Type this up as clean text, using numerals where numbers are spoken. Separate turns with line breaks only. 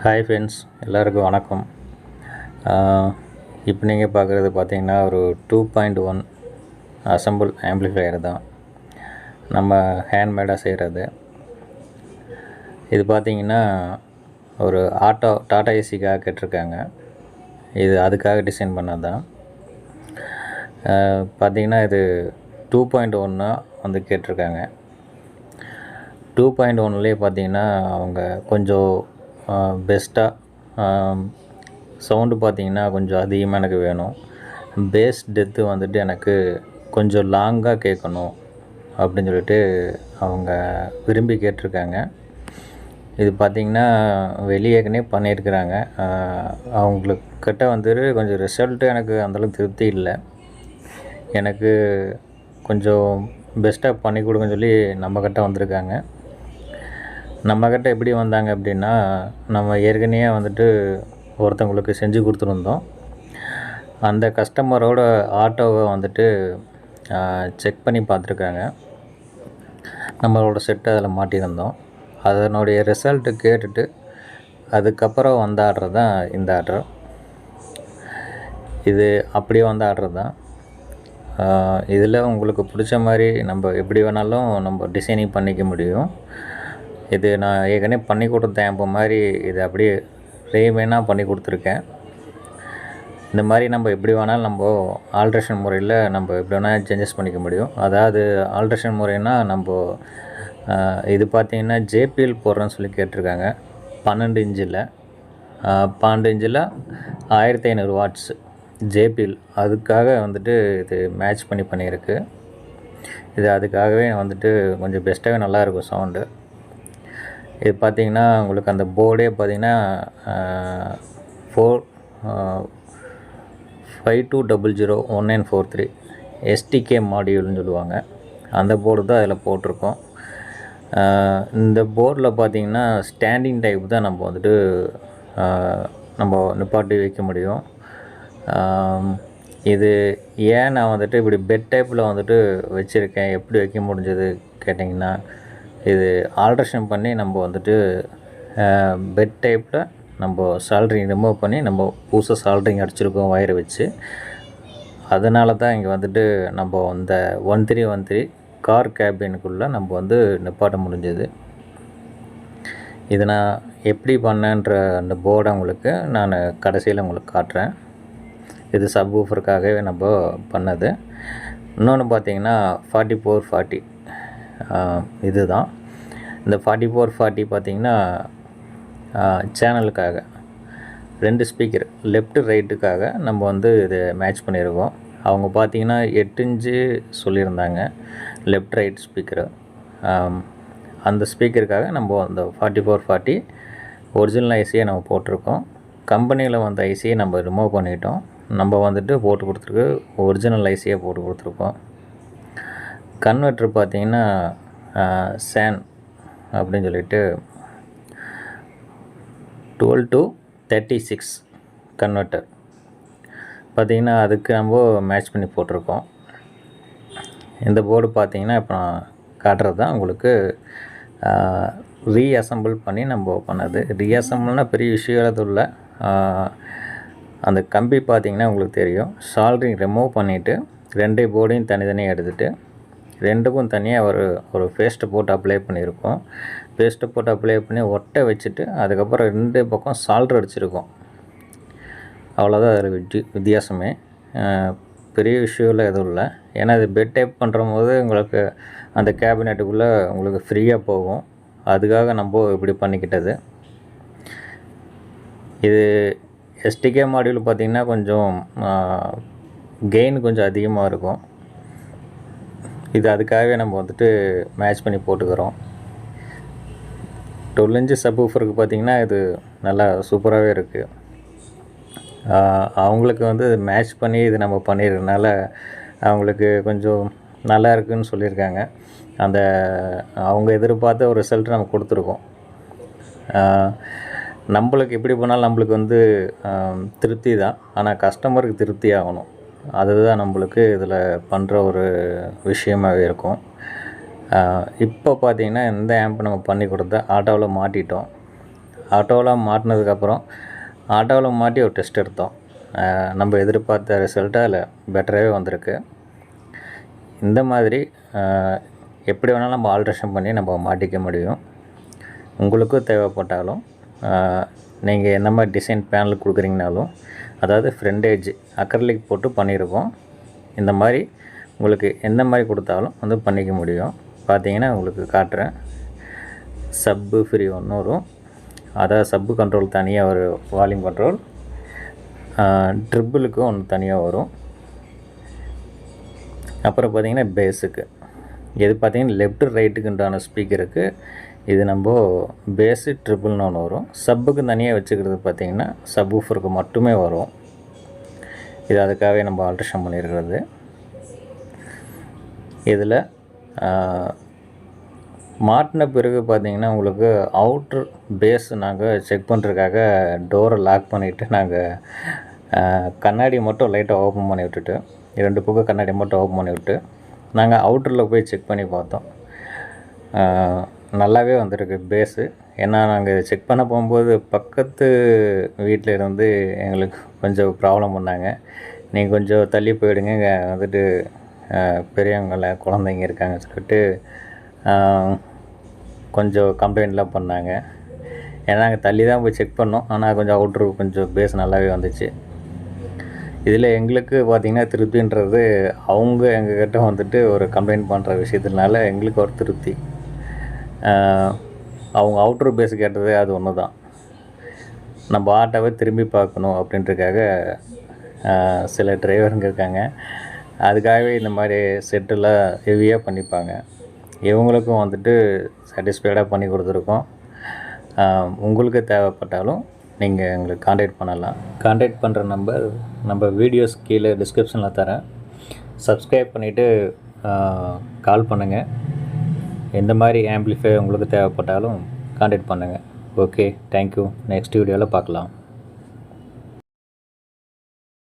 Hi friends, எல்லாருக்கும் வணக்கம். இப்போ நீங்கள் பார்க்குறது பார்த்தீங்கன்னா ஒரு 2.1 அசம்பிள் ஆம்ப்ளிஃபையர் தான், நம்ம ஹேண்ட்மேடாக செய்கிறது. இது பார்த்திங்கன்னா ஒரு டாடா ஏசிக்காக கேட்டிருக்காங்க. இது அதுக்காக டிசைன் பண்ணது தான். பார்த்திங்கன்னா இது 2.1 வந்து கேட்டிருக்காங்க. 2.1லேயே பார்த்திங்கன்னா அவங்க கொஞ்சம் பெஸ்ட்டாக சவுண்டு பார்த்திங்கன்னா கொஞ்சம் அதிகமாக எனக்கு வேணும். பேஸ் டெப்த்து வந்துட்டு எனக்கு கொஞ்சம் லாங்காக கேட்கணும் அப்படின்னு சொல்லிட்டு அவங்க விரும்பி கேட்டிருக்காங்க. இது பார்த்திங்கன்னா வெளியேக்கனே பண்ணியிருக்கிறாங்க. அவங்களுக்கிட்ட வந்துட்டு கொஞ்சம் ரிசல்ட்டு எனக்கு அந்தளவுக்கு திருப்தி இல்லை. எனக்கு கொஞ்சம் பெஸ்ட்டாக பண்ணி கொடுங்கன்னு சொல்லி நம்மக்கிட்ட வந்திருக்காங்க. நம்மக்கிட்ட எப்படி வந்தாங்க அப்படின்னா, நம்ம ஏற்கனவே வந்துட்டு ஒருத்தவங்களுக்கு செஞ்சு கொடுத்துருந்தோம். அந்த கஸ்டமரோட ஆட்டோவை வந்துட்டு செக் பண்ணி பார்த்துருக்காங்க. நம்மளோட செட்டை அதில் மாட்டியிருந்தோம். அதனுடைய ரிசல்ட்டு கேட்டுட்டு அதுக்கப்புறம் வந்த ஆர்டர் தான் இந்த ஆர்டர். இது அப்படியே வந்த ஆர்டர் தான். இதில் உங்களுக்கு பிடிச்ச மாதிரி நம்ம எப்படி வேணாலும் நம்ம டிசைனிங் பண்ணிக்க முடியும். இது நான் ஏற்கனவே பண்ணி கொடுத்த ஆம்பு மாதிரி இது அப்படியே ரீமேனாக பண்ணி கொடுத்துருக்கேன். இந்த மாதிரி நம்ம எப்படி வேணாலும் நம்ம ஆல்ட்ரேஷன் முறையில் நம்ம எப்படி வேணால் சேஞ்சஸ் பண்ணிக்க முடியும். அதாவது ஆல்ட்ரேஷன் முறைன்னா நம்ம இது பார்த்திங்கன்னா ஜேபிஎல் போடுறேன்னு சொல்லி கேட்டிருக்காங்க. 12 இன்ச்சில் 1500 வாட்ஸ் ஜேபிஎல். அதுக்காக வந்துட்டு இது மேட்ச் பண்ணியிருக்கு. இது அதுக்காகவே வந்துட்டு கொஞ்சம் பெஸ்ட்டாகவே நல்லாயிருக்கும் சவுண்டு. இது பார்த்திங்கன்னா உங்களுக்கு அந்த போர்டே பார்த்திங்கன்னா 52001943 எஸ்டிகே மாடியூல்னு சொல்லுவாங்க. அந்த போர்டு தான் அதில் போட்டிருக்கோம். இந்த போர்டில் பார்த்திங்கன்னா ஸ்டாண்டிங் டைப் தான் நம்ம வந்துட்டு நம்ம நிப்பாட்டி வைக்க முடியும். இது ஏன் நான் வந்துட்டு இப்படி பெட் டைப்பில் வந்துட்டு வச்சுருக்கேன், எப்படி வைக்க முடிஞ்சது கேட்டிங்கன்னா, இது ஆல்ட்ரேஷன் பண்ணி நம்ம வந்துட்டு பெட் டைப்பில் நம்ம சால்ட்ரிங் ரிமூவ் பண்ணி நம்ம புதுசாக சால்ட்ரிங் அடிச்சிருக்கோம் வயரை வச்சு. அதனால தான் இங்கே வந்துட்டு நம்ம இந்த 1313 கார் கேபினுக்குள்ளே நம்ம வந்து நிப்பாட்ட முடிஞ்சது. இதை நான் எப்படி பண்ணேன்ற அந்த போர்டை உங்களுக்கு நான் கடைசியில் உங்களுக்கு காட்டுறேன். இது சப்வூஃபருக்காகவே நம்ம பண்ணது. இன்னொன்று பார்த்திங்கன்னா 4440 இது தான். இந்த 4440 பார்த்திங்கன்னா சேனலுக்காக 2 ஸ்பீக்கர் லெஃப்ட் ரைட்டுக்காக நம்ம வந்து இது மேட்ச் பண்ணியிருக்கோம். அவங்க பார்த்திங்கன்னா 8 இன்ச்சு சொல்லியிருந்தாங்க லெஃப்ட் ரைட் ஸ்பீக்கரு. அந்த ஸ்பீக்கருக்காக நம்ம அந்த 4440 ஒரிஜினல் ஐசியை நம்ம போட்டிருக்கோம். கம்பெனியில் வந்த ஐசியை நம்ம ரிமூவ் பண்ணிட்டோம். நம்ம வந்துட்டு போட்டு கொடுத்துருக்கு ஒரிஜினல் ஐசியை போட்டு கொடுத்துருக்கோம். கன்வெர்ட்ரு பார்த்திங்கன்னா சேன் அப்படின்னு சொல்லிட்டு 12 to 36 கன்வெர்ட்டர் பார்த்திங்கன்னா அதுக்கு நம்ம மேட்ச் பண்ணி போட்டிருக்கோம். இந்த போர்டு பார்த்திங்கன்னா இப்போ நான் காட்டுறது தான் உங்களுக்கு ரீஅசம்பிள் பண்ணி நம்ம பண்ணது. ரீஅசம்பிள்னால் பெரிய விஷயம் எதுவும் இல்லை. அந்த கம்பி பார்த்திங்கன்னா உங்களுக்கு தெரியும், சால்ட்ரிங் ரிமூவ் பண்ணிவிட்டு 2 போர்டையும் தனித்தனியாக எடுத்துகிட்டு 2க்கும் தனியாக ஒரு பேஸ்ட்டை போட்டு அப்ளை பண்ணியிருக்கோம். பேஸ்ட்டை போட்டு அப்ளை பண்ணி ஒட்டை வச்சுட்டு அதுக்கப்புறம் 2 பக்கம் சால்ட்ரு அடிச்சிருக்கோம். அவ்வளோதான் அதில் வித்தியாசமே. பெரிய விஷயம்லாம் எதுவும் இல்லை. ஏன்னா இது பெட் டைப் பண்ணுற போது உங்களுக்கு அந்த கேபினெட்டுக்குள்ளே உங்களுக்கு ஃப்ரீயாக போகும். அதுக்காக நம்ம இப்படி பண்ணிக்கிட்டது. இது எஸ்டிகே மாடியூல் பார்த்திங்கன்னா கொஞ்சம் கெயின் கொஞ்சம் அதிகமாக இருக்கும். இது அதுக்காகவே நம்ம வந்துட்டு மேட்ச் பண்ணி போட்டுக்கிறோம். 12 இன்ச்சு சப்வூஃபருக்கு பார்த்திங்கன்னா இது நல்லா சூப்பராகவே இருக்குது. அவங்களுக்கு வந்து மேட்ச் பண்ணி இது நம்ம பண்ணியிருக்கனால அவங்களுக்கு கொஞ்சம் நல்லா இருக்குதுன்னு சொல்லியிருக்காங்க. அந்த அவங்க எதிர்பார்த்த ஒரு ரிசல்ட் நம்ம கொடுத்துருக்கோம். நம்மளுக்கு எப்படி போனாலும் நம்மளுக்கு வந்து திருப்தி தான், ஆனால் கஸ்டமருக்கு திருப்தி ஆகணும். அதுதான் நம்மளுக்கு இதில் பண்ணுற ஒரு விஷயமாகவே இருக்கும். இப்போ பார்த்திங்கன்னா இந்த ஆம்ப் நம்ம பண்ணி கொடுத்த ஆட்டோவில் மாட்டிட்டோம். ஆட்டோவில் மாட்டினதுக்கப்புறம் ஆட்டோவில் மாட்டி ஒரு டெஸ்ட் எடுத்தோம். நம்ம எதிர்பார்த்த ரிசல்ட்டு அதில் பெட்டராகவே வந்திருக்கு. இந்த மாதிரி எப்படி வேணாலும் நம்ம ஆல்ட்ரேஷன் பண்ணி நம்ம மாட்டிக்க முடியும். உங்களுக்கும் தேவைப்பட்டாலும் நீங்கள் என்ன மாதிரி டிசைன் பேனல் கொடுக்குறீங்கனாலும், அதாவது ஃப்ரண்ட் எட்ஜ் அக்ரிலிக் போட்டு பண்ணியிருக்கோம். இந்த மாதிரி உங்களுக்கு எந்த மாதிரி கொடுத்தாலும் வந்து பண்ணிக்க முடியும். பார்த்தீங்கன்னா உங்களுக்கு காட்டுறேன். சப்பு ஃப்ரீ ஒன்று வரும், அதாவது சப்பு கண்ட்ரோல் தனியாக ஒரு வால்யூம் கண்ட்ரோல், ட்ரிபிளுக்கும் ஒன்று தனியாக வரும். அப்புறம் பார்த்திங்கன்னா பேஸுக்கு இது பார்த்திங்கன்னா லெஃப்ட் ரைட்டுக்குண்டான ஸ்பீக்கருக்கு இது நம்ம பேஸு ட்ரிபிள்னு ஒன்று வரும். சப்புக்கு தனியாக வச்சுக்கிறது பார்த்திங்கன்னா சப் ஊஃபருக்கு மட்டுமே வரும். இது அதுக்காகவே நம்ம ஆல்ட்ரேஷன் பண்ணியிருக்கிறது. இதில் மாட்டின பிறகு பார்த்திங்கன்னா உங்களுக்கு அவுட்ரு பேஸ் நாங்கள் செக் பண்ணுறதுக்காக டோரை லாக் பண்ணிவிட்டு நாங்கள் கண்ணாடி மட்டும் லைட்டாக ஓப்பன் பண்ணி விட்டுட்டு 2 பக்கம் கண்ணாடி மட்டும் ஓப்பன் பண்ணி விட்டு நாங்கள் அவுட்டரில் போய் செக் பண்ணி பார்த்தோம். நல்லாவே வந்திருக்கு பேஸு. ஏன்னா நாங்கள் செக் பண்ண போகும்போது பக்கத்து வீட்டில் இருந்து எங்களுக்கு கொஞ்சம் ப்ராப்ளம் பண்ணாங்க. நீங்கள் கொஞ்சம் தள்ளி போயிடுங்க, இங்கே வந்துட்டு பெரியவங்கள குழந்தைங்க இருக்காங்க சொல்லிட்டு கொஞ்சம் கம்ப்ளைண்ட்லாம் பண்ணாங்க. ஏன்னா நாங்கள் தள்ளி தான் போய் செக் பண்ணோம். ஆனால் கொஞ்சம் அவுட்ரு கொஞ்சம் பேஸ் நல்லாவே வந்துச்சு. இதில் எங்களுக்கு பார்த்திங்கன்னா திருப்தின்றது அவங்க எங்ககிட்ட வந்துட்டு ஒரு கம்ப்ளைண்ட் பண்ணுற விஷயத்தினால எங்களுக்கு ஒரு திருப்தி. அவங்க அவுட்ரு பேஸ் கேட்டது அது ஒன்று தான். நம்ம ஆட்டோவை திரும்பி பார்க்கணும் அப்படின்றதுக்காக சில டிரைவருங்க இருக்காங்க. அதுக்காகவே இந்த மாதிரி செட்டெல்லாம் ஹெவியாக பண்ணிப்பாங்க. இவங்களுக்கும் வந்துட்டு சாட்டிஸ்ஃபைடாக பண்ணி கொடுத்துருக்கோம். உங்களுக்கு தேவைப்பட்டாலும் நீங்கள் எங்களுக்கு காண்டாக்ட் பண்ணலாம். காண்டாக்ட் பண்ணுற நம்பர் நம்ம வீடியோஸ் கீழே டிஸ்கிரிப்ஷனில் தரேன். சப்ஸ்கிரைப் பண்ணிவிட்டு கால் பண்ணுங்கள். எந்த மாதிரி ஆம்பிளிஃபை உங்களுக்கு தேவைப்பட்டாலும் காண்டாக்ட் பண்ணுங்கள். Okay, thank you. நெக்ஸ்ட் வீடியோவில் பார்க்கலாம்.